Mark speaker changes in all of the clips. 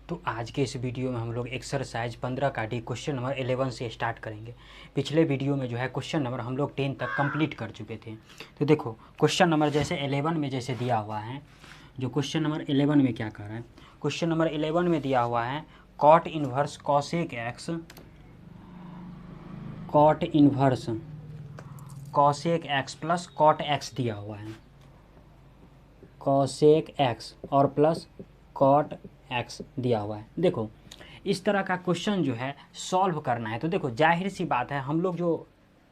Speaker 1: तो आज के इस वीडियो में हम लोग एक्सरसाइज 15 का डी क्वेश्चन नंबर 11 से स्टार्ट करेंगे। पिछले वीडियो में जो है क्वेश्चन नंबर हम लोग 10 तक कंप्लीट कर चुके थे। तो देखो क्वेश्चन नंबर जैसे 11 में जैसे दिया हुआ है, जो क्वेश्चन नंबर 11 में क्या कर रहा है, क्वेश्चन नंबर 11 में दिया हुआ है cot inverse cosec x, cot inverse cosec x plus cot x दिया हुआ है, कॉसेक एक्स और प्लस कॉट एक्स दिया हुआ है। देखो इस तरह का क्वेश्चन जो है सॉल्व करना है तो देखो जाहिर सी बात है, हम लोग जो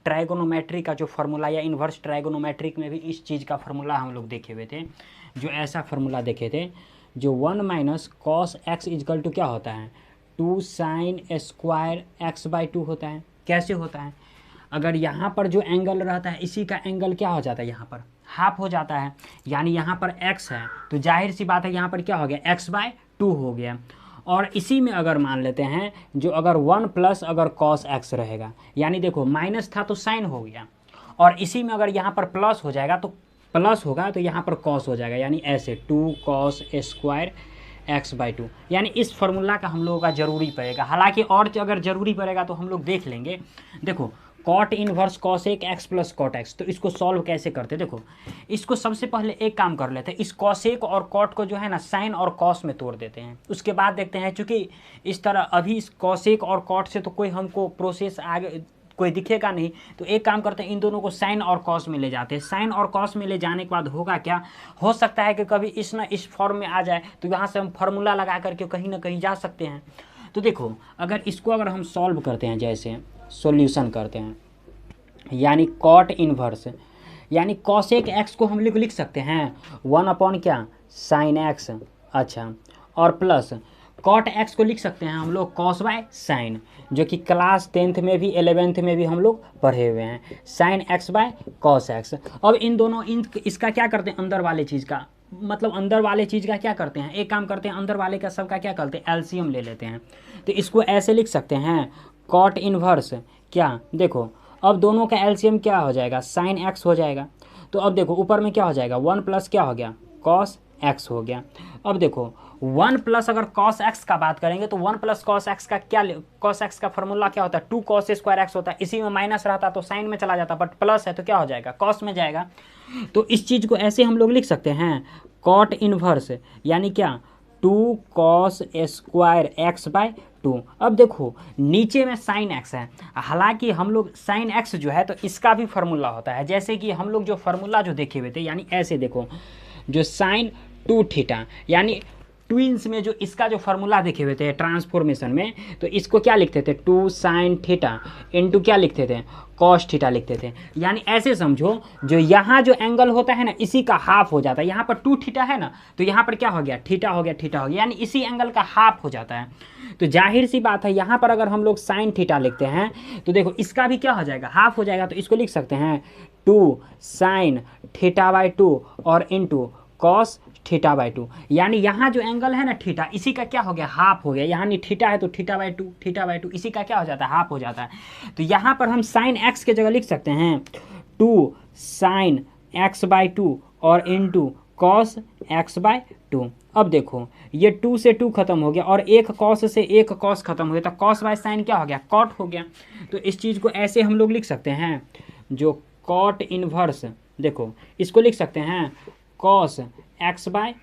Speaker 1: ट्राइगोनोमेट्री का जो फार्मूला या इन्वर्स ट्राइगोनोमेट्रिक में भी इस चीज़ का फार्मूला हम लोग देखे हुए थे, जो ऐसा फार्मूला देखे थे जो 1 minus cos x is equal to क्या होता है 2 साइन स्क्वायर एक्स बाई 2 होता है। कैसे होता है, अगर यहाँ पर जो एंगल रहता है इसी का एंगल क्या हो जाता है, यहाँ पर हाफ हो जाता है, यानी यहाँ पर x है तो जाहिर सी बात है यहाँ पर क्या हो गया x बाय 2 हो गया। और इसी में अगर मान लेते हैं जो अगर 1 प्लस अगर cos x रहेगा, यानी देखो माइनस था तो साइन हो गया, और इसी में अगर यहाँ पर प्लस हो जाएगा तो प्लस होगा तो यहाँ पर cos हो जाएगा, यानी ऐसे 2 cos स्क्वायर एक्स बाई 2। यानी इस फार्मूला का हम लोगों का ज़रूरी पड़ेगा, हालांकि और अगर ज़रूरी पड़ेगा तो हम लोग देख लेंगे। देखो cot inverse cosec x plus cot x, तो इसको सॉल्व कैसे करते, देखो इसको सबसे पहले एक काम कर लेते हैं, इस कॉसेक और कॉट को जो है ना साइन और कॉस में तोड़ देते हैं। उसके बाद देखते हैं, चूँकि इस तरह अभी इस कॉसेक और कॉट से तो कोई हमको प्रोसेस आगे कोई दिखेगा नहीं, तो एक काम करते हैं इन दोनों को साइन और कॉस में ले जाते हैं। साइन और कॉस में ले जाने के बाद होगा क्या, हो सकता है कि कभी इस फॉर्म में आ जाए तो यहाँ से हम फार्मूला लगा करके कहीं ना कहीं जा सकते हैं। तो देखो अगर इसको अगर हम सॉल्व करते हैं, जैसे सॉल्यूशन करते हैं, यानी कॉट इन्वर्स यानी कॉसेक एक्स को हम लोग लिख सकते हैं 1 अपॉन क्या साइन एक्स, अच्छा, और प्लस कॉट एक्स को लिख सकते हैं हम लोग कॉस बाय साइन, जो कि क्लास 10th में भी 11th में भी हम लोग पढ़े हुए हैं, sine x by cos x. अब इन दोनों इसका क्या करते हैं, अंदर वाले चीज़ का मतलब अंदर वाले चीज़ का क्या करते हैं, एक काम करते हैं अंदर वाले का सबका क्या करते हैं एलसीएम ले लेते हैं। तो इसको ऐसे लिख सकते हैं कॉट इन्वर्स क्या, देखो अब दोनों का एलसीएम क्या हो जाएगा साइन एक्स हो जाएगा। तो अब देखो ऊपर में क्या हो जाएगा 1 प्लस क्या हो गया कॉस एक्स हो गया। अब देखो 1 प्लस अगर कॉस एक्स का बात करेंगे तो 1 प्लस कॉस एक्स का क्या, कॉस एक्स का फॉर्मूला क्या होता है 2 कॉस स्क्वायर एक्स होता है। इसी में माइनस रहता तो साइन में चला जाता, बट प्लस है तो क्या हो जाएगा कॉस में जाएगा। तो इस चीज़ को ऐसे हम लोग लिख सकते हैं कॉट इन्वर्स यानी क्या 2 कॉस स्क्वायर एक्स बाय 2। अब देखो नीचे में साइन एक्स है, हालांकि हम लोग साइन एक्स जो है तो इसका भी फार्मूला होता है, जैसे कि हम लोग जो फार्मूला जो देखे हुए थे, यानी ऐसे देखो जो साइन 2 थीटा, यानी ट्विंस में जो इसका जो फार्मूला देखे हुए थे ट्रांसफॉर्मेशन में, तो इसको क्या लिखते थे 2 साइन थीटा इंटू क्या लिखते थे कॉस थीटा लिखते थे। यानी ऐसे समझो जो यहाँ जो एंगल होता है ना इसी का हाफ हो जाता है, यहाँ पर 2 थीटा है ना तो यहाँ पर क्या हो गया थीटा हो गया, थीटा हो गया, यानी इसी एंगल का हाफ हो जाता है। तो जाहिर सी बात है यहाँ पर अगर हम लोग साइन थीटा लिखते हैं तो देखो इसका भी क्या हो जाएगा हाफ हो जाएगा, तो इसको लिख सकते हैं 2 साइन थीटा बाई 2 और इंटू कॉस थीटा बाई 2, यानी यहाँ जो एंगल है ना थीटा इसी का क्या हो गया हाफ हो गया, यहाँ नहीं थीटा है तो थीटा बाई 2, थीटा बाई 2 इसी का क्या हो जाता है हाफ हो जाता है। तो यहाँ पर हम साइन एक्स के जगह लिख सकते हैं 2 साइन एक्स बाई 2 और इंटू कॉस एक्स बाई 2। अब देखो ये 2 से 2 खत्म हो गया और एक कॉस से एक कॉस खत्म हो गया, तो कॉस बाय साइन क्या हो गया कॉट हो गया। तो इस चीज़ को ऐसे हम लोग लिख सकते हैं जो कॉट इन्वर्स, देखो इसको लिख सकते हैं cos x by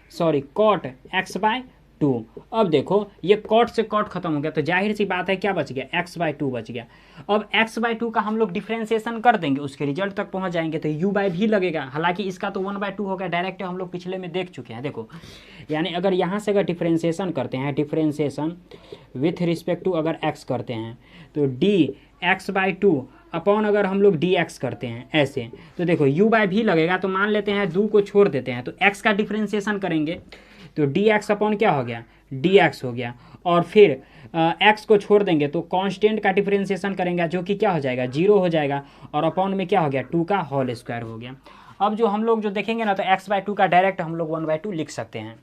Speaker 1: cot x by 2। अब देखो ये कॉट से कॉट खत्म हो गया तो जाहिर सी बात है क्या बच गया एक्स बाय 2 बच गया। अब एक्स बाय 2 का हम लोग डिफ्रेंसिएशन कर देंगे, उसके रिजल्ट तक पहुंच जाएंगे तो यू बाय भी लगेगा, हालांकि इसका तो 1 बाय 2 हो गया डायरेक्ट, हम लोग पिछले में देख चुके हैं। देखो यानी अगर यहाँ से अगर डिफ्रेंसिएशन करते हैं, डिफ्रेंसिएशन विथ रिस्पेक्ट टू अगर एक्स करते हैं तो डी एक्स बाई 2 अपॉन अगर हम लोग डी एक्स करते हैं ऐसे, तो देखो यू बाय भी लगेगा, तो मान लेते हैं 2 को छोड़ देते हैं तो एक्स का डिफ्रेंसिएशन करेंगे तो डी एक्स अपॉन क्या हो गया डी एक्स हो गया, और फिर एक्स को छोड़ देंगे तो कांस्टेंट का डिफ्रेंसिएशन करेंगे जो कि क्या हो जाएगा 0 हो जाएगा, और अपॉन में क्या हो गया 2 का होल स्क्वायर हो गया। अब जो हम लोग जो देखेंगे ना तो एक्स बाय 2 का डायरेक्ट हम लोग 1 बाय 2 लिख सकते हैं,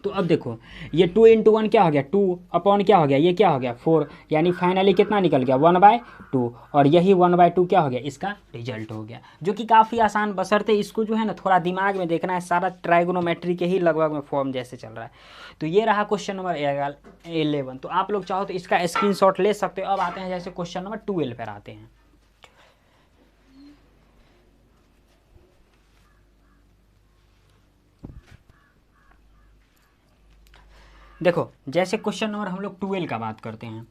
Speaker 1: तो अब देखो ये 2 × 1 क्या हो गया, 2 अपॉन क्या हो गया, ये क्या हो गया 4, यानी फाइनली कितना निकल गया 1/2, और यही 1/2 क्या हो गया, इसका रिजल्ट हो गया, जो कि काफ़ी आसान, बशर्ते इसको जो है ना थोड़ा दिमाग में देखना है, सारा ट्राइगोनोमेट्री के ही लगभग में फॉर्म जैसे चल रहा है। तो ये रहा क्वेश्चन नंबर 11। तो आप लोग चाहो तो इसका स्क्रीनशॉट ले सकते हो। अब आते हैं जैसे क्वेश्चन नंबर 12 पर आते हैं। देखो जैसे क्वेश्चन नंबर हम लोग 12 का बात करते हैं,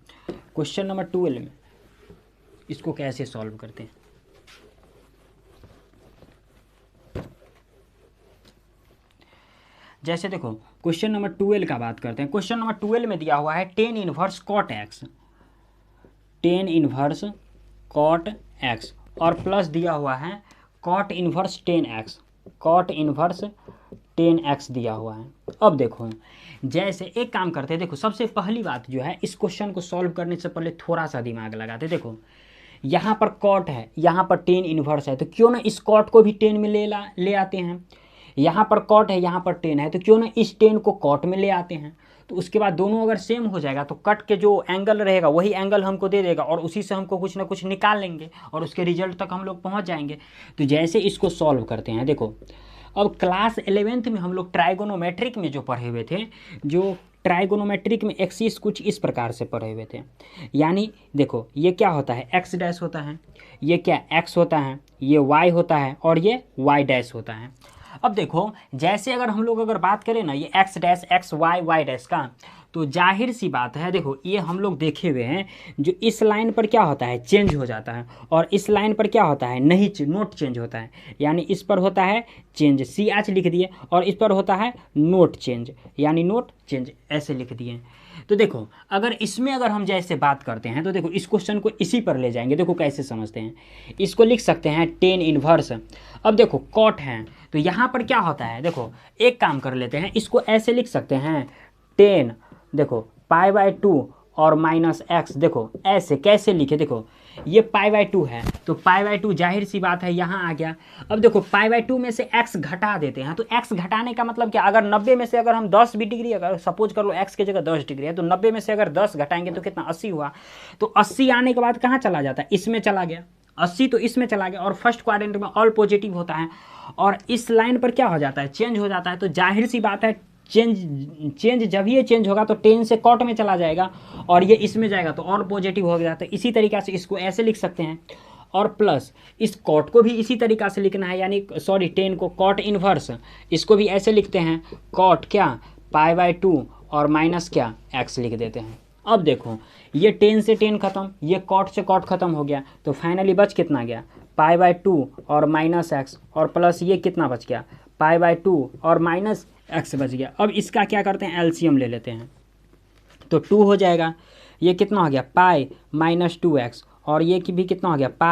Speaker 1: क्वेश्चन नंबर 12 में इसको कैसे सॉल्व करते हैं। जैसे देखो क्वेश्चन नंबर 12 का बात करते हैं। क्वेश्चन नंबर 12 में दिया हुआ है tan inverse cot x, tan inverse cot x, और प्लस दिया हुआ है cot inverse tan x, cot inverse tan x दिया हुआ है। अब देखो जैसे एक काम करते हैं, देखो सबसे पहली बात जो है, इस क्वेश्चन को सॉल्व करने से पहले थोड़ा सा दिमाग लगाते। देखो यहाँ पर कॉट है, यहाँ पर tan इनवर्स है, तो क्यों ना इस कॉट को भी tan में ले आते हैं। यहाँ पर कॉट है, यहाँ पर tan है, तो क्यों ना इस tan को कॉट में ले आते हैं। तो उसके बाद दोनों अगर सेम हो जाएगा तो कट के जो एंगल रहेगा वही एंगल हमको दे देगा, और उसी से हमको कुछ ना कुछ निकाल लेंगे और उसके रिजल्ट तक हम लोग पहुँच जाएंगे। तो जैसे इसको सॉल्व करते हैं, देखो अब क्लास 11th में हम लोग ट्राइगोनोमेट्रिक में जो पढ़े हुए थे, जो ट्राइगोनोमेट्रिक में एक्सिस कुछ इस प्रकार से पढ़े हुए थे। यानी देखो ये क्या होता है, एक्स डैश होता है, ये क्या एक्स होता है, ये वाई होता है, और ये वाई डैश होता है। अब देखो जैसे अगर हम लोग अगर बात करें ना ये x dash x y y dash का, तो जाहिर सी बात है, देखो ये हम लोग देखे हुए हैं, जो इस लाइन पर क्या होता है चेंज हो जाता है, और इस लाइन पर क्या होता है नहीं, नोट चेंज होता है। यानी इस पर होता है चेंज, सी एच लिख दिए, और इस पर होता है नोट चेंज, यानी नोट चेंज ऐसे लिख दिए। तो देखो अगर इसमें अगर हम जैसे बात करते हैं, तो देखो इस क्वेश्चन को इसी पर ले जाएंगे। देखो कैसे समझते हैं, इसको लिख सकते हैं tan इनवर्स। अब देखो कॉट है, तो यहाँ पर क्या होता है, देखो एक काम कर लेते हैं, इसको ऐसे लिख सकते हैं tan, देखो π/2 और -x। देखो ऐसे कैसे लिखे, देखो ये π/2 है, तो π/2 जाहिर सी बात है यहाँ आ गया। अब देखो π/2 में से x घटा देते हैं, तो x घटाने का मतलब क्या, अगर 90 में से अगर हम 10 भी डिग्री, अगर सपोज कर लो x की जगह 10 डिग्री है, तो 90 में से अगर 10 घटाएंगे तो कितना 80 हुआ। तो 80 आने के बाद कहाँ चला जाता है, इसमें चला गया, 80 तो इसमें चला गया, और फर्स्ट क्वाड्रेंट में ऑल पॉजिटिव होता है, और इस लाइन पर क्या हो जाता है चेंज हो जाता है। तो जाहिर सी बात है चेंज जब ये चेंज होगा तो tan से कॉट में चला जाएगा, और ये इसमें जाएगा तो और पॉजिटिव हो जाता है। इसी तरीक़े से इसको ऐसे लिख सकते हैं, और प्लस इस कॉट को भी इसी तरीक़ा से लिखना है, यानी सॉरी tan को कॉट इनवर्स, इसको भी ऐसे लिखते हैं कॉट क्या π/2 और माइनस क्या x लिख देते हैं। अब देखो ये tan से tan खत्म, ये कॉट से कॉट खत्म हो गया, तो फाइनली बच कितना गया π/2 और -x, और प्लस ये कितना बच गया π/2 और -x बच गया। अब इसका क्या करते हैं एलसीएम ले लेते हैं, तो 2 हो जाएगा, ये कितना हो गया π - 2x, और ये की भी कितना हो गया π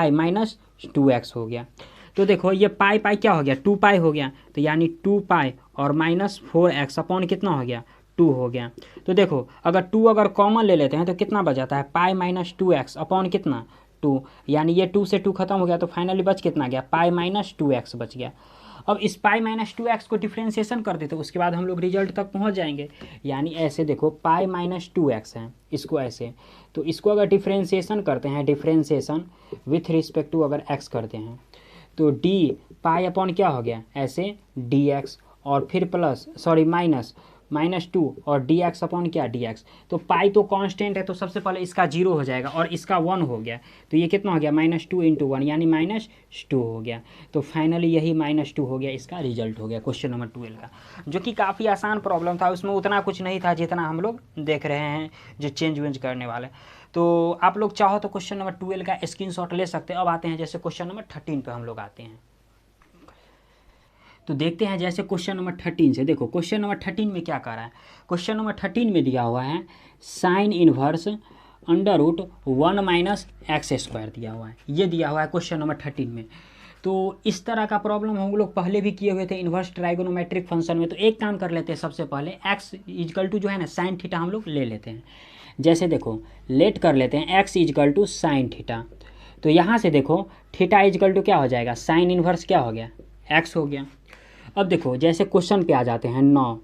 Speaker 1: - 2x हो गया। तो देखो ये पाई क्या हो गया 2π हो गया, तो यानी 2π और -4x अपॉन कितना हो गया 2 हो गया। तो देखो अगर 2 अगर कॉमन ले लेते हैं तो कितना बच जाता है π - 2x अपॉन कितना 2, यानी ये 2 से 2 खत्म हो गया, तो फाइनली बच कितना गया π - 2x बच गया। अब इस π - 2x को डिफ्रेंशिएशन कर देते, उसके बाद हम लोग रिजल्ट तक पहुंच जाएंगे। यानी ऐसे देखो π - 2x है, इसको ऐसे, तो इसको अगर डिफ्रेंशिएशन करते हैं, डिफ्रेंशिएशन विथ रिस्पेक्ट टू अगर x करते हैं, तो d पाई अपॉन क्या हो गया ऐसे dx, और फिर प्लस सॉरी -2 और dx अपॉन क्या dx। तो पाई तो कांस्टेंट है, तो सबसे पहले इसका 0 हो जाएगा, और इसका 1 हो गया, तो ये कितना हो गया -2 × 1 यानी -2 हो गया। तो फाइनली यही -2 हो गया, इसका रिजल्ट हो गया क्वेश्चन नंबर 12 का, जो कि काफ़ी आसान प्रॉब्लम था। उसमें उतना कुछ नहीं था जितना हम लोग देख रहे हैं जो चेंज वेंज करने वाले। तो आप लोग चाहो तो क्वेश्चन नंबर 12 का स्क्रीनशॉट ले सकते हैं। अब आते हैं जैसे क्वेश्चन नंबर 13 पे हम लोग आते हैं, तो देखते हैं जैसे क्वेश्चन नंबर 13 से। देखो क्वेश्चन नंबर 13 में क्या कह रहा है, क्वेश्चन नंबर 13 में दिया हुआ है साइन इनवर्स √1 - x² दिया हुआ है, ये दिया हुआ है क्वेश्चन नंबर 13 में। तो इस तरह का प्रॉब्लम हम लोग पहले भी किए हुए थे इन्वर्स ट्राइगोनोमेट्रिक फंक्शन में। तो एक काम कर लेते हैं, सबसे पहले x = जो है ना साइन थीटा हम लोग ले लेते हैं। जैसे देखो लेट कर लेते हैं x = साइन थीटा, तो यहाँ से देखो थीटा = क्या हो जाएगा साइन इन्वर्स क्या हो गया x हो गया। अब देखो जैसे क्वेश्चन पे आ जाते हैं 9,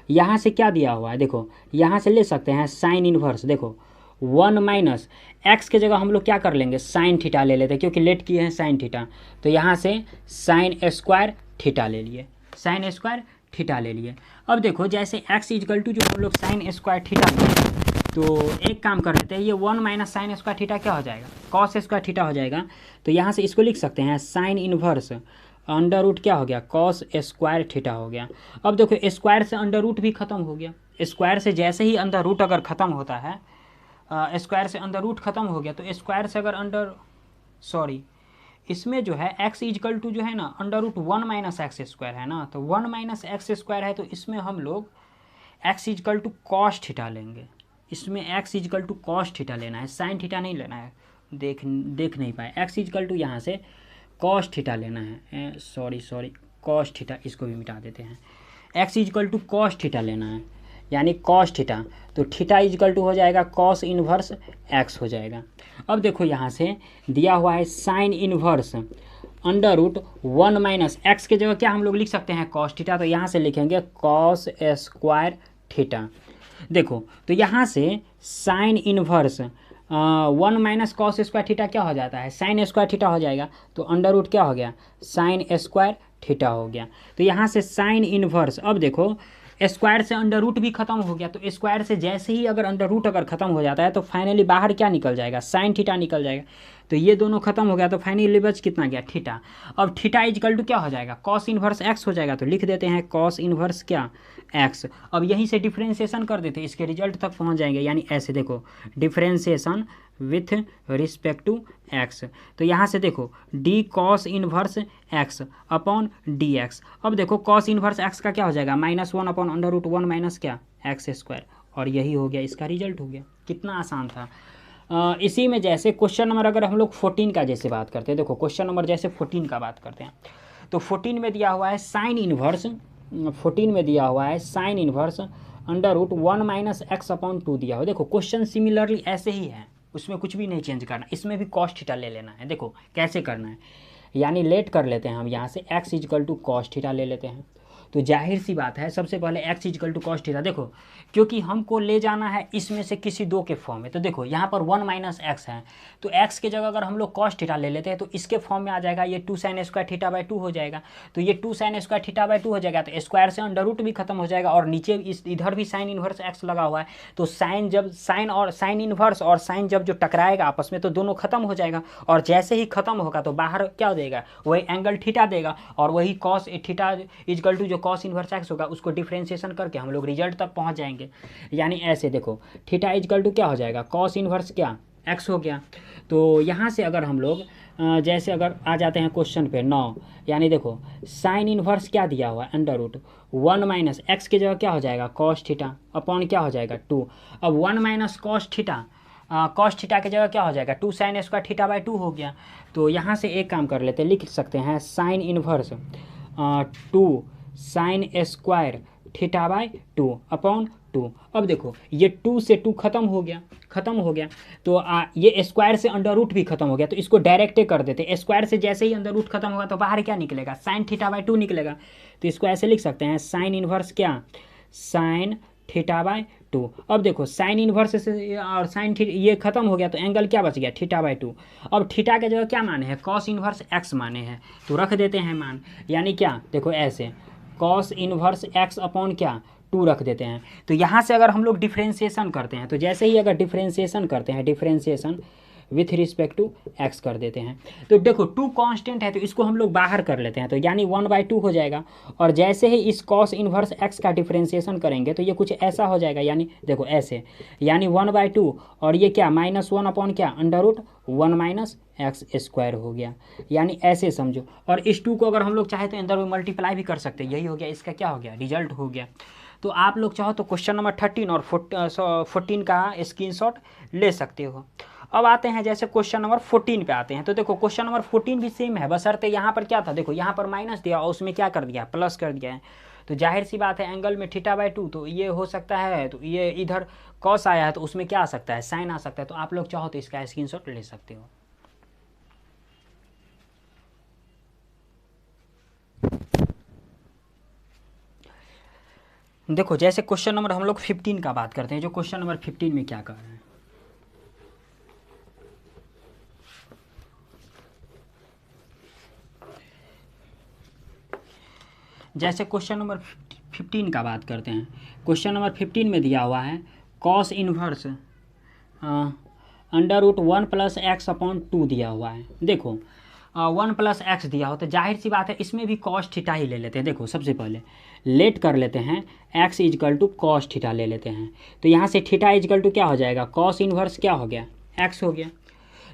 Speaker 1: यहाँ से क्या दिया हुआ है, देखो यहाँ से ले सकते हैं साइन इनवर्स। देखो 1 माइनस एक्स के जगह हम लोग क्या कर लेंगे, साइन थीटा ले लेते हैं, क्योंकि लेट किए हैं साइन थीटा। तो यहाँ से साइन स्क्वायर थीटा ले लिए, साइन स्क्वायर थीटा ले लिए। अब देखो जैसे एक्स इजकल टू जो हम लोग साइन स्क्वायर थीटा लिए, तो एक काम कर लेते हैं, ये 1 माइनस साइन स्क्वायर थीटा क्या हो जाएगा, कॉस स्क्वायर थीटा हो जाएगा। तो यहाँ से इसको लिख सकते हैं साइन इनवर्स अंडर रूट क्या हो गया, कॉस स्क्वायर थीटा हो गया। अब देखो स्क्वायर से अंडर रूट भी खत्म हो गया, स्क्वायर से जैसे ही अंडर रूट अगर ख़त्म होता है, स्क्वायर से अंडर रूट खत्म हो गया, तो स्क्वायर से अगर अंडर सॉरी इसमें जो है x इजकल टू जो है ना under root 1 minus x square है ना, तो 1 माइनस एक्स स्क्वायर है, तो इसमें हम लोग x is equal to cos theta लेंगे। इसमें x is equal to cos theta लेना है, साइन थीटा नहीं लेना है। देख नहीं पाए, x इजकल टू यहाँ से कॉस थीटा लेना है, सॉरी कॉस थीटा, इसको भी मिटा देते हैं। x is equal to cos theta लेना है, यानी कॉस थीटा, तो थीटा इजकल टू हो जाएगा कॉस इनवर्स x हो जाएगा। अब देखो यहाँ से दिया हुआ है sine inverse under root 1 minus x के जगह क्या हम लोग लिख सकते हैं, कॉस थीटा, तो यहाँ से लिखेंगे कॉस स्क्वायर थीटा। देखो तो यहाँ से sine inverse 1 minus cos square theta क्या हो जाता है, साइन स्क्वायर थीटा हो जाएगा, तो अंडर रूट क्या हो गया, साइन स्क्वायर थीटा हो गया। तो यहाँ से साइन इनवर्स, अब देखो स्क्वायर से अंडर रूट भी खत्म हो गया, तो स्क्वायर से जैसे ही अगर अंडर रूट अगर खत्म हो जाता है, तो फाइनली बाहर क्या निकल जाएगा, साइन थीटा निकल जाएगा। तो ये दोनों खत्म हो गया, तो फाइनली बच कितना गया, थीटा। अब थीटा इजकल टू क्या हो जाएगा, कॉस इनवर्स एक्स हो जाएगा, तो लिख देते हैं कॉस इनवर्स क्या, एक्स। अब यहीं से डिफ्रेंशिएशन कर देते हैं, इसके रिजल्ट तक पहुंच जाएंगे, यानी ऐसे देखो differentiation with respect to x. तो यहाँ से देखो d cos inverse x upon d x. अब देखो कॉस इनवर्स एक्स का क्या हो जाएगा, -1 अपॉन अंडर रूट 1 माइनस क्या, एक्स स्क्वायर, और यही हो गया, इसका रिजल्ट हो गया। कितना आसान था। इसी में जैसे क्वेश्चन नंबर अगर हम लोग 14 का जैसे बात करते हैं, देखो क्वेश्चन नंबर जैसे 14 का बात करते हैं, तो 14 में दिया हुआ है साइन इनवर्स, 14 में दिया हुआ है sine inverse under root 1 minus x upon 2 दिया हो। देखो क्वेश्चन सिमिलरली ऐसे ही है, उसमें कुछ भी नहीं चेंज करना, इसमें भी कॉस थीटा ले लेना है। देखो कैसे करना है, यानी लेट कर लेते हैं हम यहाँ से x is equal to cos theta ले लेते हैं। तो जाहिर सी बात है सबसे पहले x is equal to cos theta, देखो क्योंकि हमको ले जाना है इसमें से किसी दो के फॉर्म में, तो देखो यहाँ पर 1 माइनस एक्स है, तो x के जगह अगर हम लोग कॉस थीटा ले लेते हैं, तो इसके फॉर्म में आ जाएगा, ये 2 साइन स्क्वायर थीटा बाई 2 हो जाएगा। तो ये 2 साइन स्क्वायर थीटा बाई 2 हो जाएगा, तो स्क्वायर से अंडर रूट भी खत्म हो जाएगा, और नीचे इधर भी साइन इनवर्स x लगा हुआ है, तो साइन जब साइन और साइन इनवर्स और साइन जब जो टकराएगा आपस में, तो दोनों खत्म हो जाएगा, और जैसे ही खत्म होगा तो बाहर क्या देगा, वही एंगल थीटा देगा, और वही कॉस थीटा इजकल टू जो कॉस इनवर्स एक्स होगा उसको डिफ्रेंशिएशन करके हम लोग रिजल्ट तक पहुंच जाएंगे। यानी ऐसे देखो थीटा इजकल टू क्या हो जाएगा, कॉस इनवर्स क्या, एक्स हो गया। तो यहाँ से अगर हम लोग जैसे अगर आ जाते हैं क्वेश्चन पे 9, यानी देखो साइन इनवर्स क्या दिया हुआ है, अंडर रूट 1 माइनस एक्स की जगह क्या हो जाएगा, कॉस थीटा अपॉन क्या हो जाएगा 2। अब 1 minus cos theta, cos theta की जगह क्या हो जाएगा, 2 साइन स्क्वायर थीटा बाई 2 हो गया। तो यहाँ से एक काम कर लेते हैं, लिख सकते हैं sine inverse 2 sine square theta by 2 upon 2। अब देखो ये 2 से 2 खत्म हो गया, तो ये स्क्वायर से अंडर रूट भी खत्म हो गया, तो इसको डायरेक्ट कर देते, स्क्वायर से जैसे ही अंडर रूट खत्म होगा तो बाहर क्या निकलेगा, साइन थीटा बाई 2 निकलेगा। तो इसको ऐसे लिख सकते हैं साइन इनवर्स क्या, साइन थीटा बाई 2। अब देखो साइन इनवर्स से और साइन थीटा ये खत्म हो गया, तो एंगल क्या बच गया, थीटा बाई 2। अब थीटा के जगह क्या माने हैं, कॉस इनवर्स एक्स माने हैं, तो रख देते हैं मान, यानी क्या देखो ऐसे कॉस इनवर्स एक्स अपॉन क्या 2 रख देते हैं। तो यहाँ से अगर हम लोग डिफ्रेंशिएशन करते हैं, तो जैसे ही अगर डिफ्रेंशिएशन करते हैं, differentiation with respect to x कर देते हैं, तो देखो 2 कांस्टेंट है, तो इसको हम लोग बाहर कर लेते हैं, तो यानी 1/2 हो जाएगा। और जैसे ही इस कॉस इनवर्स एक्स का डिफ्रेंशिएशन करेंगे, तो ये कुछ ऐसा हो जाएगा, यानी देखो ऐसे, यानी 1/2, और ये क्या -1 अपॉन क्या under root 1 minus x square हो गया, यानी ऐसे समझो। और इस 2 को अगर हम लोग चाहे तो अंदर में मल्टीप्लाई भी कर सकते हैं, यही हो गया, इसका क्या हो गया, रिजल्ट हो गया। तो आप लोग चाहो तो क्वेश्चन नंबर 13 और 14 का स्क्रीनशॉट ले सकते हो। अब आते हैं जैसे क्वेश्चन नंबर 14 पे आते हैं, तो देखो क्वेश्चन नंबर 14 भी सेम है, बशर्ते यहाँ पर क्या था, देखो यहाँ पर माइनस दिया और उसमें क्या कर दिया, प्लस कर दिया है। तो जाहिर सी बात है एंगल में थीटा बाई 2, तो ये हो सकता है, तो ये इधर कॉस आया है, तो उसमें क्या आ सकता है, साइन आ सकता है। तो आप लोग चाहो तो इसका स्क्रीनशॉट ले सकते हो। देखो जैसे क्वेश्चन नंबर हम लोग 15 का बात करते हैं, जो क्वेश्चन नंबर 15 में क्या कह रहे हैं, जैसे क्वेश्चन नंबर 15 का बात करते हैं। क्वेश्चन नंबर 15 में दिया हुआ है cos inverse under root 1 plus x upon 2 दिया हुआ है। देखो 1 प्लस एक्स दिया हो तो जाहिर सी बात है इसमें भी कॉस थीटा ही ले लेते हैं। देखो सबसे पहले लेट कर लेते हैं x is equal to cos theta ले लेते हैं, तो यहाँ से थीटा इजकल टू क्या हो जाएगा, कॉस इनवर्स क्या हो गया, एक्स हो गया।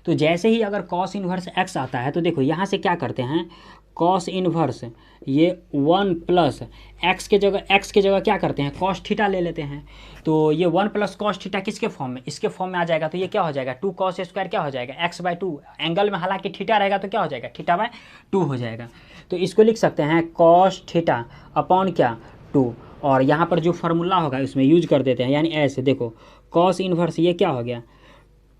Speaker 1: तो जैसे ही अगर कॉस इनवर्स एक्स आता है तो देखो यहाँ से क्या करते हैं, कॉस इनवर्स ये 1 प्लस एक्स के जगह क्या करते हैं, कॉस थीटा ले लेते हैं। तो ये 1 प्लस कॉस थीटा किसके फॉर्म में, इसके फॉर्म में आ जाएगा। तो ये क्या हो जाएगा, 2 कॉस स्क्वायर क्या हो जाएगा, x/2। एंगल में हालांकि थीटा रहेगा तो क्या हो जाएगा, थीटा/2 हो जाएगा। तो इसको लिख सकते हैं कॉस थीटा अपॉन क्या 2, और यहाँ पर जो फार्मूला होगा उसमें यूज कर देते हैं, यानी ऐसे देखो कॉस इनवर्स ये क्या हो गया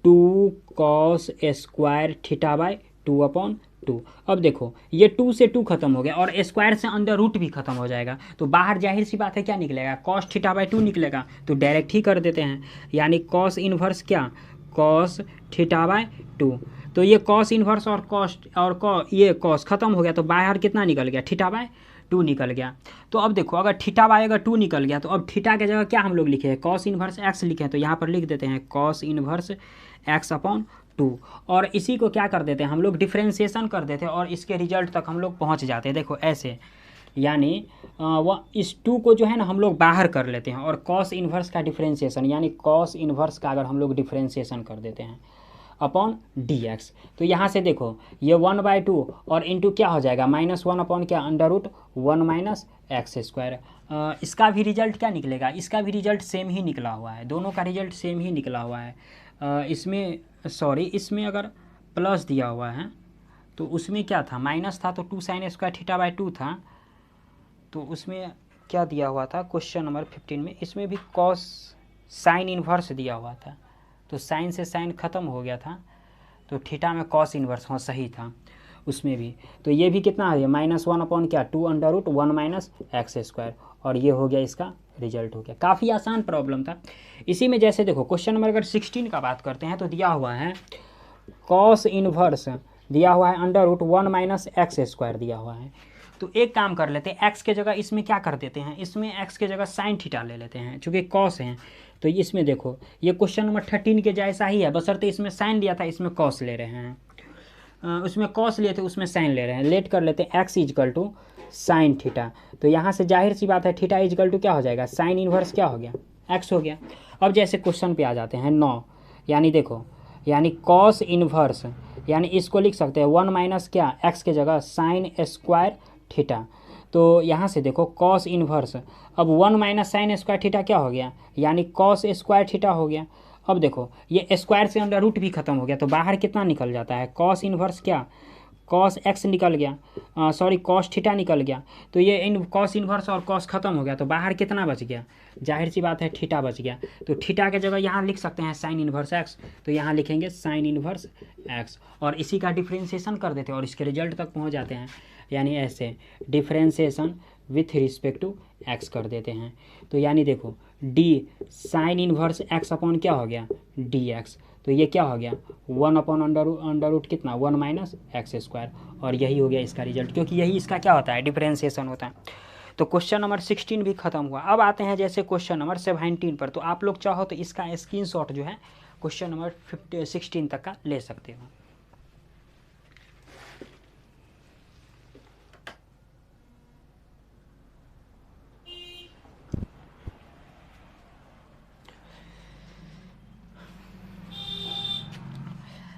Speaker 1: 2 कॉस स्क्वायर थीटा/2 अपॉन 2। अब देखो ये 2 से 2 खत्म हो गया और स्क्वायर से अंडर रूट भी खत्म हो जाएगा, तो बाहर जाहिर सी बात है क्या निकलेगा, कॉस थीटा/2 निकलेगा। तो डायरेक्ट ही कर देते हैं, यानी कॉस इनवर्स क्या, कॉस थीटा/2। तो ये कॉस इनवर्स और ये कॉस खत्म हो गया, तो बाहर कितना निकल गया, थीटा/2 निकल गया। तो अब देखो अगर थीटा/2 निकल गया तो अब थीटा के जगह क्या हम लोग लिखे हैं, कॉस इनवर्स एक्स लिखे हैं, तो यहाँ पर लिख देते हैं कॉस इनवर्स एक्स अपॉन 2। और इसी को क्या कर देते हैं हम लोग, डिफ्रेंशिएशन कर देते हैं और इसके रिजल्ट तक हम लोग पहुँच जाते हैं। देखो ऐसे, यानी वह इस 2 को जो है ना हम लोग बाहर कर लेते हैं और कॉस इनवर्स का डिफ्रेंशिएशन, यानी कॉस इनवर्स का अगर हम लोग डिफ्रेंशिएशन कर देते हैं अपॉन dx, तो यहाँ से देखो ये 1/2 और इंटू क्या हो जाएगा -1 अपॉन क्या under root 1 minus x square. इसका भी रिजल्ट क्या निकलेगा, इसका भी रिजल्ट सेम ही निकला हुआ है, दोनों का रिजल्ट सेम ही निकला हुआ है। इसमें अगर प्लस दिया हुआ है तो उसमें क्या था, माइनस था, तो 2 sin स्क्वायर थीटा/2 था। तो उसमें क्या दिया हुआ था क्वेश्चन नंबर 15 में, इसमें भी कॉस साइन इन्वर्स दिया हुआ था, तो साइन से साइन ख़त्म हो गया था, तो थीटा में कॉस इन्वर्स हाँ सही था उसमें भी। तो ये भी कितना आ गया -1 अपॉन क्या 2 under root 1 minus x square, और ये हो गया इसका रिजल्ट हो गया। काफ़ी आसान प्रॉब्लम था। इसी में जैसे देखो क्वेश्चन नंबर अगर 16 का बात करते हैं तो दिया हुआ है कॉस इन्वर्स दिया हुआ है under root 1 minus x square दिया हुआ है। तो एक काम कर लेते हैं, एक्स के जगह इसमें क्या कर देते हैं, इसमें एक्स के जगह साइन थीटा ले लेते हैं, चूँकि कॉस हैं। तो इसमें देखो ये क्वेश्चन नंबर 13 के जैसा ही है, बशर्ते इसमें साइन लिया था इसमें कॉस ले रहे हैं, उसमें कॉस लिए थे उसमें साइन ले रहे हैं। लेट कर लेते हैं x is equal to sine theta, तो यहाँ से जाहिर सी बात है थीटा इजकल टू क्या हो जाएगा, साइन इन्वर्स क्या हो गया, एक्स हो गया। अब जैसे क्वेश्चन पे आ जाते हैं 9, यानी देखो यानी कॉस इन्वर्स, यानी इसको लिख सकते हैं 1 माइनस क्या एक्स के जगह साइन स्क्वायर थीटा। तो यहाँ से देखो कॉस इन्वर्स, अब 1 माइनस साइन स्क्वायर थीटा क्या हो गया, यानी कॉस स्क्वायर थीटा हो गया। अब देखो ये स्क्वायर से अंडर रूट भी खत्म हो गया, तो बाहर कितना निकल जाता है, कॉस इन्वर्स क्या कॉस एक्स निकल गया, सॉरी कॉस थीटा निकल गया। तो ये इन कॉस इन्वर्स और कॉस खत्म हो गया, तो बाहर कितना बच गया, जाहिर सी बात है थीटा बच गया। तो थीटा के जगह यहाँ लिख सकते हैं साइन इन्वर्स एक्स, तो यहाँ लिखेंगे साइन इन्वर्स एक्स और इसी का डिफ्रेंशिएशन कर देते हैं और इसके रिजल्ट तक पहुँच जाते हैं, यानी ऐसे differentiation with respect to x कर देते हैं। तो यानी देखो d sine inverse x upon क्या हो गया डी एक्स, तो ये क्या हो गया 1 अपॉन अंडर रूट कितना 1 माइनस एक्स स्क्वायर, और यही हो गया इसका रिजल्ट, क्योंकि यही इसका क्या होता है डिफरेंशिएशन होता है। तो क्वेश्चन नंबर 16 भी खत्म हुआ। अब आते हैं जैसे क्वेश्चन नंबर 17 पर, तो आप लोग चाहो तो इसका स्क्रीनशॉट जो है क्वेश्चन नंबर 16 तक का ले सकते हो।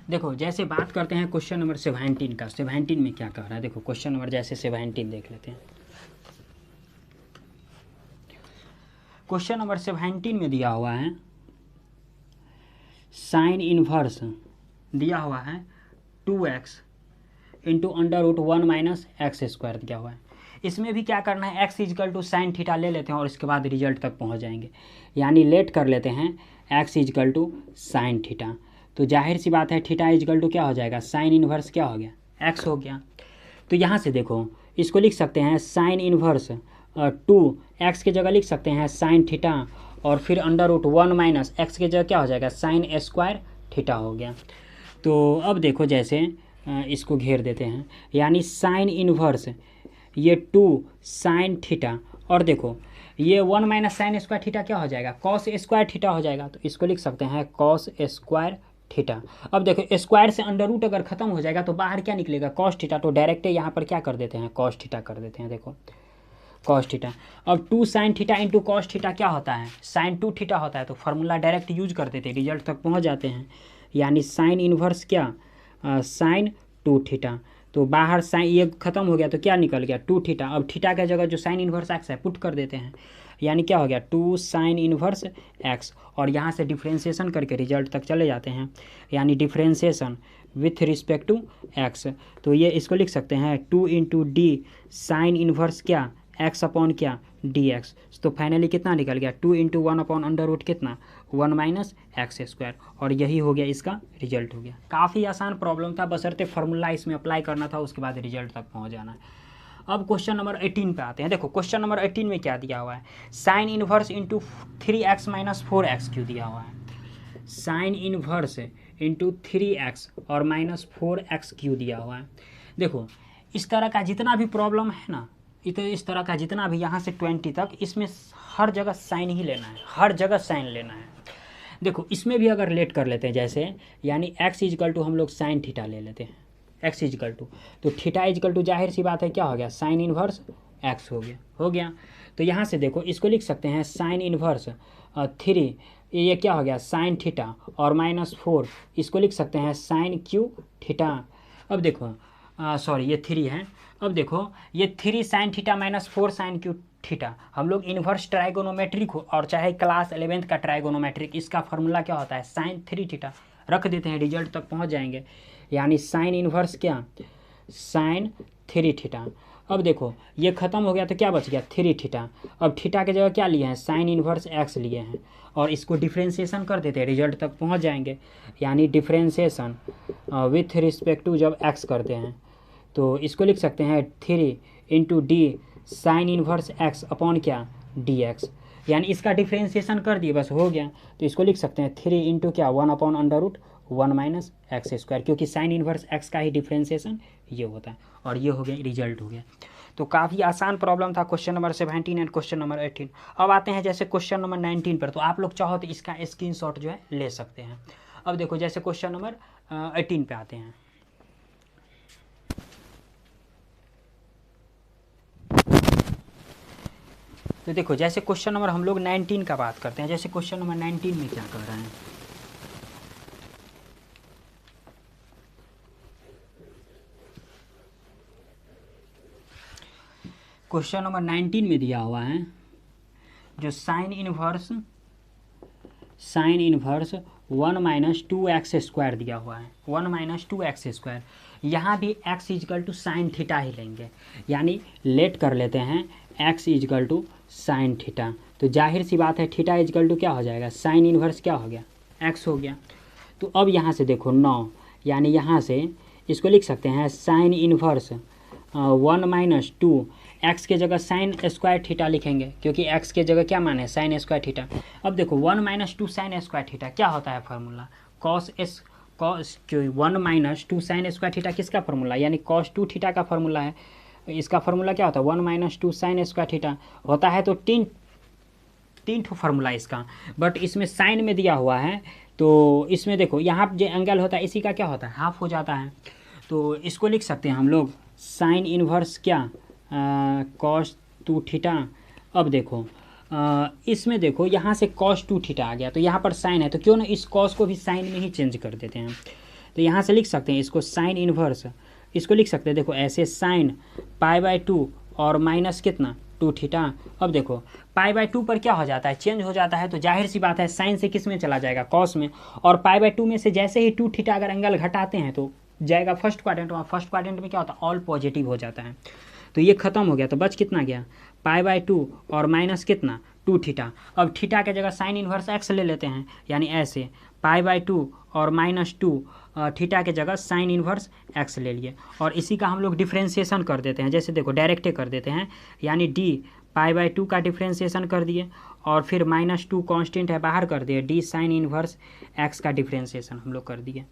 Speaker 1: देखो जैसे बात करते हैं क्वेश्चन नंबर 17 का, 17 में क्या कह रहा है, देखो क्वेश्चन नंबर जैसे 17 देख लेते हैं। क्वेश्चन नंबर 17 में दिया हुआ है साइन इन्वर्स दिया हुआ है 2x into under root 1 minus x square दिया हुआ है। इसमें भी क्या करना है, x is equal to sine theta ले लेते हैं और इसके बाद रिजल्ट तक पहुंच जाएंगे, यानी लेट कर लेते हैं x is equal to sine theta. तो जाहिर सी बात है थीटा इजकल टू क्या हो जाएगा, साइन इन्वर्स क्या हो गया एक्स हो गया। तो यहाँ से देखो इसको लिख सकते हैं साइन इन्वर्स टू एक्स की जगह लिख सकते हैं साइन थीटा, और फिर अंडर रूट 1 माइनस एक्स की जगह क्या हो जाएगा साइन स्क्वायर थीटा हो गया। तो अब देखो जैसे इसको घेर देते हैं, यानी साइन इन्वर्स ये 2 साइन थीटा, और देखो ये 1 माइनस साइन स्क्वायर थीटा क्या हो जाएगा कॉस स्क्वायर थीटा हो जाएगा, तो इसको लिख सकते हैं कॉस स्क्वायर थीटा। अब देखो स्क्वायर से अंडर रूट अगर खत्म हो जाएगा तो बाहर क्या निकलेगा कॉस थीटा, तो डायरेक्ट यहाँ पर क्या कर देते हैं कॉस थीटा कर देते हैं, देखो कॉस थीटा। अब 2 sine theta into cos theta क्या होता है साइन 2 थीटा होता है, तो फार्मूला डायरेक्ट यूज कर देते हैं, रिजल्ट तक पहुँच जाते हैं, यानी साइन इन्वर्स क्या साइन 2 थीटा। तो बाहर साइन ये खत्म हो गया तो क्या निकल गया 2 थीटा। अब थीटा की जगह जो साइन इन्वर्स एक्स है पुट कर देते हैं, यानी क्या हो गया 2 साइन इन्वर्स एक्स, और यहाँ से डिफ्रेंशिएशन करके रिजल्ट तक चले जाते हैं, यानी differentiation with respect to x. तो ये इसको लिख सकते हैं 2 इंटू डी साइन इन्वर्स क्या एक्स अपॉन क्या डी एक्स। तो फाइनली कितना निकल गया 2 इंटू 1 अपॉन अंडर रूट कितना 1 माइनस एक्स स्क्वायर, और यही हो गया इसका रिजल्ट हो गया। काफ़ी आसान प्रॉब्लम था, बशर्ते फार्मूला इसमें अप्लाई करना था, उसके बाद रिजल्ट तक पहुंच जाना है। अब क्वेश्चन नंबर 18 पे आते हैं। देखो क्वेश्चन नंबर 18 में क्या दिया हुआ है sign inverse into 3x minus 4x क्यों दिया हुआ है, साइन इन्वर्स इंटू 3x और माइनस 4x क्यों दिया हुआ है। देखो इस तरह का जितना भी प्रॉब्लम है ना, इस तरह का जितना भी यहाँ से 20 तक, इसमें हर जगह साइन ही लेना है, हर जगह साइन लेना है। देखो इसमें भी अगर लेट कर लेते हैं जैसे, यानी x इजकल टू हम लोग साइन थीटा ले लेते हैं, x इजकल टू, तो थीटा इजकल टू जाहिर सी बात है क्या हो गया साइन इन्वर्स x हो गया। तो यहाँ से देखो इसको लिख सकते हैं साइन इन्वर्स 3, ये क्या हो गया साइन थीटा, और माइनस 4 इसको लिख सकते हैं साइन क्यू थीटा। अब देखो सॉरी ये 3 है, अब देखो ये 3 sine theta minus 4 sine cube theta, हम लोग इन्वर्स ट्राइगोनोमेट्रिक हो और चाहे क्लास 11th का ट्राइगोनोमेट्रिक, इसका फार्मूला क्या होता है साइन 3 थीटा, रख देते हैं रिजल्ट तक पहुंच जाएंगे, यानी साइन इन्वर्स क्या साइन 3 थीटा। अब देखो ये खत्म हो गया तो क्या बच गया 3 थीटा। अब थीटा की जगह क्या लिए हैं साइन इन्वर्स एक्स लिए हैं, और इसको डिफ्रेंशिएशन कर देते हैं रिजल्ट तक पहुंच जाएंगे, यानी डिफ्रेंशिएशन विथ रिस्पेक्ट टू जब एक्स करते हैं तो इसको लिख सकते हैं 3 into d sine inverse x upon क्या डी एक्स, यानी इसका डिफ्रेंशिएशन कर दिए बस हो गया। तो इसको लिख सकते हैं 3 इंटू क्या 1 upon under root 1 minus x square, क्योंकि साइन इन्वर्स एक्स का ही डिफ्रेंशिएशन ये होता है, और ये हो गया रिजल्ट हो गया। तो काफ़ी आसान प्रॉब्लम था question number 17 and question number 18। अब आते हैं जैसे क्वेश्चन नंबर 19 पर, तो आप लोग चाहो तो इसका स्क्रीनशॉट जो है ले सकते हैं। अब देखो जैसे क्वेश्चन नंबर 18 पे आते हैं। तो देखो जैसे क्वेश्चन नंबर हम लोग 19 का बात करते हैं, जैसे क्वेश्चन नंबर 19 में क्या कर रहे हैं, क्वेश्चन नंबर 19 में दिया हुआ है जो sign inverse 1 minus 2x square दिया हुआ है, 1 माइनस 2x स्क्वायर। यहाँ भी x is equal to sine theta ही लेंगे, यानी लेट कर लेते हैं x is equal to sine theta, तो जाहिर सी बात है थीटा इजकल टू क्या हो जाएगा साइन इन्वर्स क्या हो गया x हो गया। तो अब यहाँ से देखो 9, यानी यहाँ से इसको लिख सकते हैं साइन इन्वर्स 1 माइनस 2 एक्स के जगह साइन स्क्वायर थीटा लिखेंगे, क्योंकि एक्स के जगह क्या मान है साइन स्क्वायर थीटा। अब देखो 1 माइनस 2 साइन स्क्वायर थीटा क्या होता है formula cos 1 minus 2 sine square theta किसका फार्मूला, यानी कॉस 2 थीटा का फार्मूला है। इसका फार्मूला क्या होता है 1 माइनस 2 साइन स्क्वायर थीटा होता है, तो तीन ठो फार्मूला इसका, बट इसमें साइन में दिया हुआ है, तो इसमें देखो यहाँ जो एंगल होता है इसी का क्या होता है हाफ हो जाता है, तो इसको लिख सकते हैं हम लोग साइन इन्वर्स क्या कॉस 2 थीटा। अब देखो इसमें देखो यहाँ से कॉस 2 थीटा आ गया, तो यहाँ पर साइन है, तो क्यों ना इस कॉस को भी साइन में ही चेंज कर देते हैं। तो यहाँ से लिख सकते हैं इसको साइन इन्वर्स, इसको लिख सकते हैं देखो ऐसे साइन π/2 और माइनस कितना 2 थीटा। अब देखो π/2 पर क्या हो जाता है चेंज हो जाता है, तो जाहिर सी बात है साइन से किस में चला जाएगा कॉस में, और π/2 में से जैसे ही 2 थीटा अगर एंगल घटाते हैं तो जाएगा फर्स्ट क्वाड्रेंट, और फर्स्ट क्वाड्रेंट में क्या होता है ऑल पॉजिटिव हो जाता है। तो ये खत्म हो गया, तो बच कितना गया π/2 और माइनस कितना 2 थीटा। अब थीटा के जगह साइन इन्वर्स एक्स ले लेते हैं, यानी ऐसे π/2 और माइनस 2 थीटा के जगह साइन इन्वर्स एक्स ले लिए, और इसी का हम लोग डिफ्रेंशिएशन कर देते हैं, जैसे देखो डायरेक्ट कर देते हैं, यानी डी π/2 का डिफ्रेंसिएशन कर दिए और फिर -2 कांस्टेंट है बाहर कर दिए, d साइन इनवर्स x का डिफ्रेंसिएशन हम लोग कर दिए।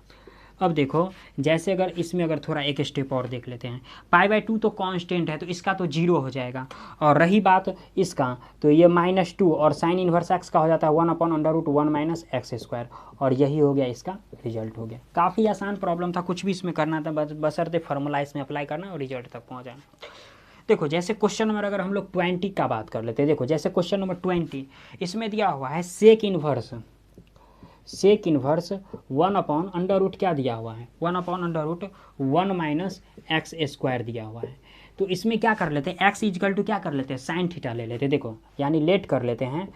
Speaker 1: अब देखो जैसे अगर इसमें अगर थोड़ा एक स्टेप और देख लेते हैं, π/2 तो कांस्टेंट है तो इसका तो 0 हो जाएगा, और रही बात इसका तो ये -2 और साइन इनवर्स x का हो जाता है 1/√1 - x², और यही हो गया इसका रिजल्ट हो गया। काफ़ी आसान प्रॉब्लम था, कुछ भी इसमें करना था, बशर्ते फार्मूला इसमें अप्लाई करना और रिजल्ट तक पहुँच जाना। देखो जैसे क्वेश्चन नंबर अगर हम लोग 20 का बात कर लेते हैं, देखो जैसे क्वेश्चन नंबर 20 इसमें दिया हुआ है सेक इन्वर्स 1/√, क्या दिया हुआ है 1/√1 - x² दिया हुआ है। तो इसमें क्या कर लेते हैं, x इजकल टू क्या कर लेते हैं, साइन थीटा ले लेते हैं, देखो यानी लेट कर लेते हैं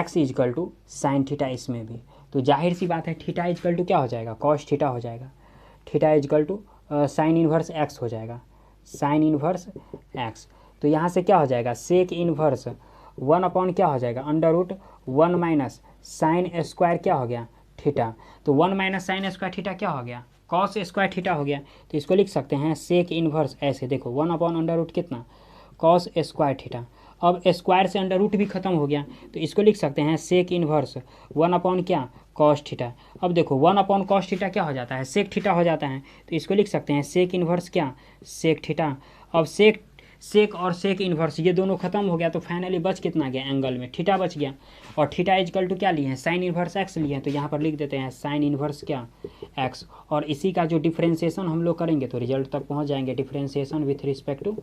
Speaker 1: x is equal to sine theta इसमें भी, तो जाहिर सी बात है थीटा इजकल टू क्या हो जाएगा, कॉस थीटा हो जाएगा, theta is equal to sine inverse x हो जाएगा, साइन इन्वर्स x। तो यहाँ से क्या हो जाएगा, सेक इन्वर्स 1 क्या हो जाएगा, √1 - साइन स्क्वायर क्या हो गया, थीटा। तो 1 - साइन स्क्वायर थीटा क्या हो गया, कॉस स्क्वायर थीटा हो गया। तो इसको लिख सकते हैं सेक इन्वर्स ऐसे, देखो 1/√, कितना, कॉस स्क्वायर थीटा। अब स्क्वायर से अंडर भी खत्म हो गया, तो इसको लिख सकते हैं सेक इन्वर्स 1 क्या, कॉस थीटा। अब देखो 1 कॉस थीटा क्या हो जाता है, सेक थीटा हो जाता है, तो इसको लिख सकते हैं सेक इन्वर्स क्या, सेक थीटा। अब सेक और सेक इन्वर्स ये दोनों खत्म हो गया, तो फाइनली बच कितना गया, एंगल में थीटा बच गया, और थीटा इजकल टू क्या लिए हैं, साइन इन्वर्स x लिए हैं, तो यहाँ पर लिख देते हैं साइन इन्वर्स क्या, x। और इसी का जो डिफ्रेंसिएशन हम लोग करेंगे तो रिजल्ट तक पहुँच जाएंगे, differentiation with respect to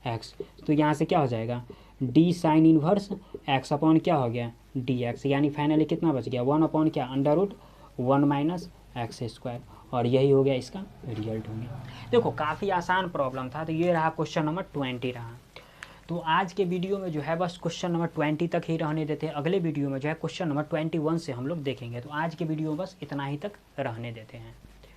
Speaker 1: x। तो यहाँ से क्या हो जाएगा, d साइन इन्वर्स x क्या हो गया, dx, यानी फाइनली कितना बच गया, 1 क्या, √1 - x², और यही हो गया इसका रिजल्ट हो गया। देखो काफ़ी आसान प्रॉब्लम था, तो ये रहा क्वेश्चन नंबर 20 रहा। तो आज के वीडियो में जो है बस क्वेश्चन नंबर 20 तक ही रहने देते हैं, अगले वीडियो में जो है क्वेश्चन नंबर 21 से हम लोग देखेंगे। तो आज के वीडियो में बस इतना ही तक रहने देते हैं।